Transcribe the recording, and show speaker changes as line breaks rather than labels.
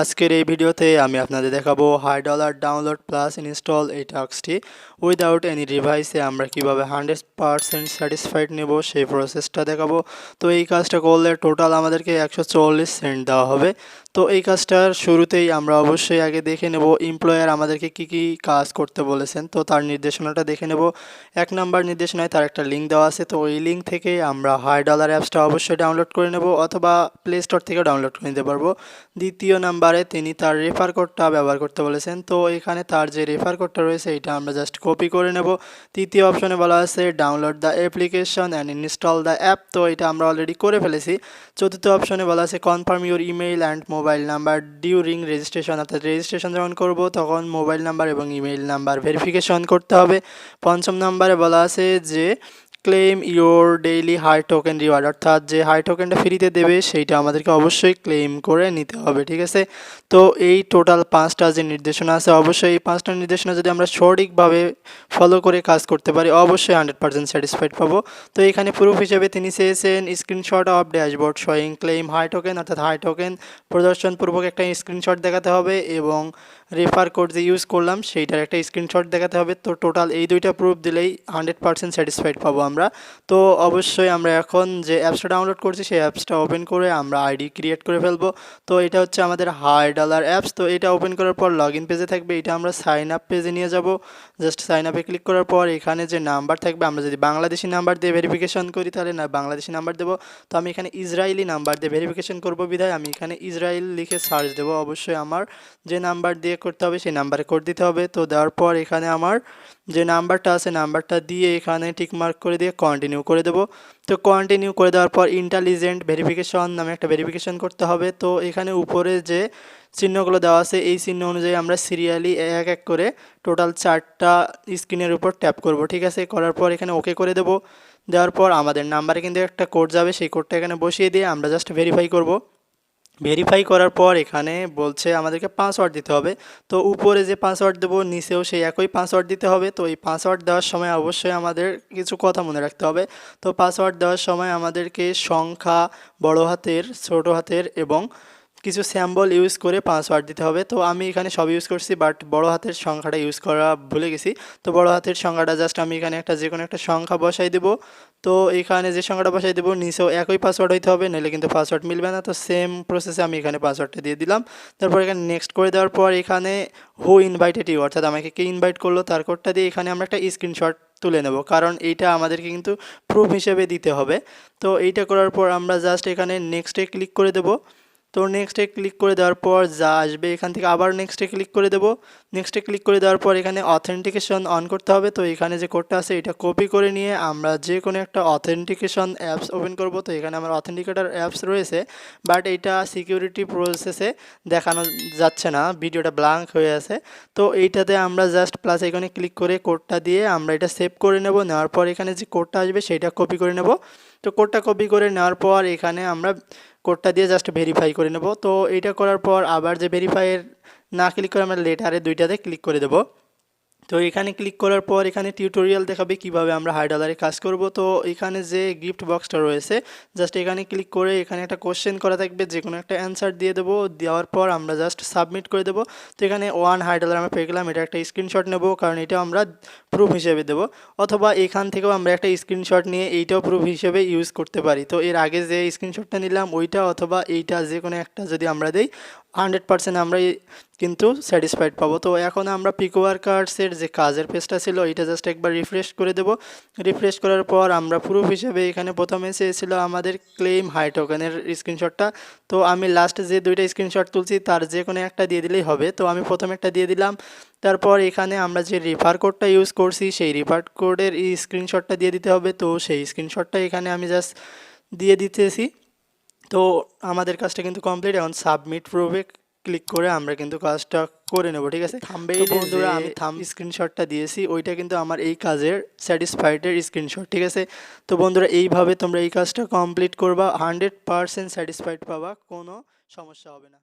আজকের এই ভিডিওতে আমি আপনাদের দেখাবো hi dollar download plus install এই টাস্কটি উইদাউট এনি রিভাইসে আমরা কিভাবে 100% স্যাটিসফাইড নেব সেই প্রসেসটা দেখাবো। তো এই কাজটা করলে টোটাল আমাদেরকে 140 সেন্ট দেওয়া হবে। তো এই কাজটার শুরুতেই আমরা অবশ্যই আগে দেখে নেব এমপ্লয়ার আমাদেরকে কি কি কাজ করতে বলেছেন। তো তার নির্দেশনাটা দেখে নেব। 1 নাম্বার নির্দেশনায় তার একটা লিঙ্ক দেওয়া আছে, তো এই লিঙ্ক থেকে আমরা হাই ডলার অ্যাপসটা অবশ্যই ডাউনলোড করে নেব অথবা প্লে স্টোর থেকে ডাউনলোড করে নিতে পারবো। দ্বিতীয় নাম্বারে তিনি তার রেফার কোডটা ব্যবহার করতে বলেছেন, তো এখানে তার যে রেফার কোডটা রয়েছে এটা আমরা জাস্ট কপি করে নেব। তৃতীয় অপশনে বলা আছে download the application and install the app, তো এটা আমরা অলরেডি করে ফেলেছি। চতুর্থ অপশনে বলা আছে confirm your email and mobile number during registration, অর্থাৎ রেজিস্ট্রেশন যখন করব তখন মোবাইল নাম্বার এবং ইমেইল নাম্বার ভেরিফিকেশন করতে হবে। পঞ্চম নাম্বারে বলা আছে যে claim your daily hi token reward, অর্থাৎ যে হাই টোকেনটা ফ্রিতে দেবে সেইটা আমাদেরকে অবশ্যই ক্লেম করে নিতে হবে, ঠিক আছে। তো এই টোটাল 5টা যে নির্দেশনা আছে, অবশ্যই এই 5টা নির্দেশনা যদি আমরা সঠিকভাবে ফলো করে কাজ করতে পারি অবশ্যই 100% স্যাটিসফাইড পাবো। তো এখানে প্রুফ হিসেবে তিনি চেয়েছেন screenshot of dashboard showing claim hi token, অর্থাৎ হাই টোকেন প্রদর্শনপূর্বক একটা স্ক্রিনশট দেখাতে হবে এবং রেফার কোড যে ইউজ করলাম সেইটার একটা স্ক্রিনশট দেখাতে হবে। তো টোটাল এই দুইটা প্রুফ দিলেই 100% স্যাটিসফাইড পাবো আমরা। তো অবশ্যই আমরা এখন যে অ্যাপসটা ডাউনলোড করছি সেই অ্যাপসটা ওপেন করে আমরা আইডি ক্রিয়েট করে ফেলবো। তো এটা হচ্ছে আমাদের হাই ডলার অ্যাপস। তো এটা ওপেন করার পর লগ ইন পেজে থাকবে, এটা আমরা সাইন আপ পেজে নিয়ে যাব। জাস্ট সাইন আপে ক্লিক করার পর এখানে যে নাম্বার থাকবে, আমরা যদি বাংলাদেশি নাম্বার দিয়ে ভেরিফিকেশন করি তাহলে না বাংলাদেশি নাম্বার দেবো। তো আমি এখানে ইসরায়েলি নাম্বার দিয়ে ভেরিফিকেশন করবো বিধায় আমি এখানে ইসরায়েল লিখে সার্চ দেবো। অবশ্যই আমার যে নাম্বার দিয়ে করতে হবে সেই নাম্বারে কোড দিতে হবে। তো দেওয়ার পর এখানে আমার যে নাম্বারটা আছে নাম্বারটা দিয়ে এখানে টিকমার্ক করে দিয়ে কন্টিনিউ করে দেবো। তো কন্টিনিউ করে দেওয়ার পর ইন্টেলিজেন্ট ভেরিফিকেশন নামে একটা ভেরিফিকেশন করতে হবে। তো এখানে উপরে যে চিহ্নগুলো দেওয়া আছে এই চিহ্ন অনুযায়ী আমরা সিরিয়ালি এক এক করে টোটাল 4টা স্ক্রিনের উপর ট্যাপ করব, ঠিক আছে। করার পর এখানে ওকে করে দেবো। দেওয়ার পর আমাদের নাম্বারে কিন্তু একটা কোড যাবে, সেই কোডটা এখানে বসিয়ে দিয়ে আমরা জাস্ট ভেরিফাই করব। ভেরিফাই করার পর এখানে বলছে আমাদেরকে পাসওয়ার্ড দিতে হবে। তো উপরে যে পাসওয়ার্ড দেবো নিচেও সেই একই পাসওয়ার্ড দিতে হবে। তো এই পাসওয়ার্ড দেওয়ার সময় অবশ্যই আমাদের কিছু কথা মনে রাখতে হবে। তো পাসওয়ার্ড দেওয়ার সময় আমাদেরকে সংখ্যা বড় হাতের, ছোট হাতের এবং কিছু স্যাম্বল ইউজ করে পাসওয়ার্ড দিতে হবে। তো আমি এখানে সব ইউজ করছি, বাট বড় হাতের সংখ্যাটা ইউজ করা ভুলে গেছি। তো বড় হাতের সংখ্যাটা জাস্ট আমি এখানে যে কোনো একটা সংখ্যা বসাই দেবো। তো এখানে যে সংখ্যাটা বসাই দেবো নিচেও একই পাসওয়ার্ড হইতে হবে, নাহলে কিন্তু পাসওয়ার্ড মিলবে না। তো সেম প্রসেসে আমি এখানে পাসওয়ার্ডটা দিয়ে দিলাম। তারপর এখানে নেক্সট করে দেওয়ার পর এখানে হু ইনভাইটেড ইউ, অর্থাৎ আমাকে কে ইনভাইট করলো তার কোডটা দিয়ে এখানে আমরা একটা স্ক্রিনশট তুলে নেব, কারণ এইটা আমাদেরকে কিন্তু প্রুফ হিসেবে দিতে হবে। তো এইটা করার পর আমরা জাস্ট এখানে নেক্সটে ক্লিক করে দেবো। তো নেক্সটে ক্লিক করে দেওয়ার পর যা আসবে এখান থেকে আবার নেক্সটে ক্লিক করে দেবো। নেক্সটে ক্লিক করে দেওয়ার পর এখানে অথেন্টিকেশন অন করতে হবে। তো এখানে যে কোডটা আছে এটা কপি করে নিয়ে আমরা যে কোনো একটা অথেন্টিকেশন অ্যাপস ওপেন করব। তো এখানে আমার অথেন্টিকেটর অ্যাপস রয়েছে, বাট এটা সিকিউরিটি প্রসেসে দেখানো যাচ্ছে না, ভিডিওটা ব্ল্যাঙ্ক হয়ে আছে। তো এইটাতে আমরা জাস্ট প্লাস এখানে ক্লিক করে কোডটা দিয়ে আমরা এটা সেভ করে নেব। নেওয়ার পর এখানে যে কোডটা আসবে সেটা কপি করে নেব। তো কোডটা কপি করে নেওয়ার পর এখানে আমরা কোডটা দিয়ে জাস্ট ভেরিফাই করে নেব। তো এইটা করার পর আবার যে ভেরিফাইয়ের না ক্লিক করে আমরা লেটারে দুইটাতে ক্লিক করে দেব। তো এখানে ক্লিক করার পর এখানে টিউটোরিয়াল দেখাবে কিভাবে আমরা হাই ডলারে কাজ করব। তো এখানে যে গিফট বক্সটা রয়েছে জাস্ট এখানে ক্লিক করে এখানে একটা কোশ্চেন করা থাকবে, যে কোনো একটা অ্যান্সার দিয়ে দেবো। দেওয়ার পর আমরা জাস্ট সাবমিট করে দেবো। তো এখানে 1 হাই ডলার আমরা পেয়ে গেলাম, এটা একটা স্ক্রিনশট নেব কারণ এটা আমরা প্রুফ হিসেবে দেবো, অথবা এখান থেকেও আমরা একটা স্ক্রিনশট নিয়ে এইটাও প্রুফ হিসেবে ইউজ করতে পারি। তো এর আগে যে স্ক্রিনশটটা নিলাম ওইটা অথবা এইটা যে কোনো একটা যদি আমরা দেই 100% আমরা কিন্তু স্যাটিসফাইড পাবো। তো এখন আমরা পিকওয়ার্কার্সের যে কাজের পেজটা ছিল এটা জাস্ট একবার রিফ্রেশ করে দেব। রিফ্রেশ করার পর আমরা প্রুফ হিসেবে এখানে প্রথমে চেয়েছিল আমাদের ক্লেম হাই টোকেনের স্ক্রিনশটটা। তো আমি লাস্টে যে দুইটা স্ক্রিনশট তুলছি তার যে কোনো একটা দিয়ে দিলেই হবে। তো আমি প্রথমে একটা দিয়ে দিলাম। তারপর এখানে আমরা যে রেফার কোডটা ইউজ করছি সেই রেফার কোডের এই স্ক্রিনশটটা দিয়ে দিতে হবে। তো সেই স্ক্রিনশটটা এখানে আমি জাস্ট দিয়ে দিতেছি। তো আমাদের কাজটা কিন্তু কমপ্লিট। এখন সাবমিট প্রুফে ক্লিক করে আমরা কিন্তু কাজটা করে নেব, ঠিক আছে। থাম্বনেইলে বন্ধুরা আমি স্ক্রিনশটটা দিয়েছি ওইটা কিন্তু আমার এই কাজের স্যাটিসফাইডের স্ক্রিনশট, ঠিক আছে। তো বন্ধুরা এইভাবে তোমরা এই কাজটা কমপ্লিট করবা, 100% স্যাটিসফাইড পাবা, কোনো সমস্যা হবে না।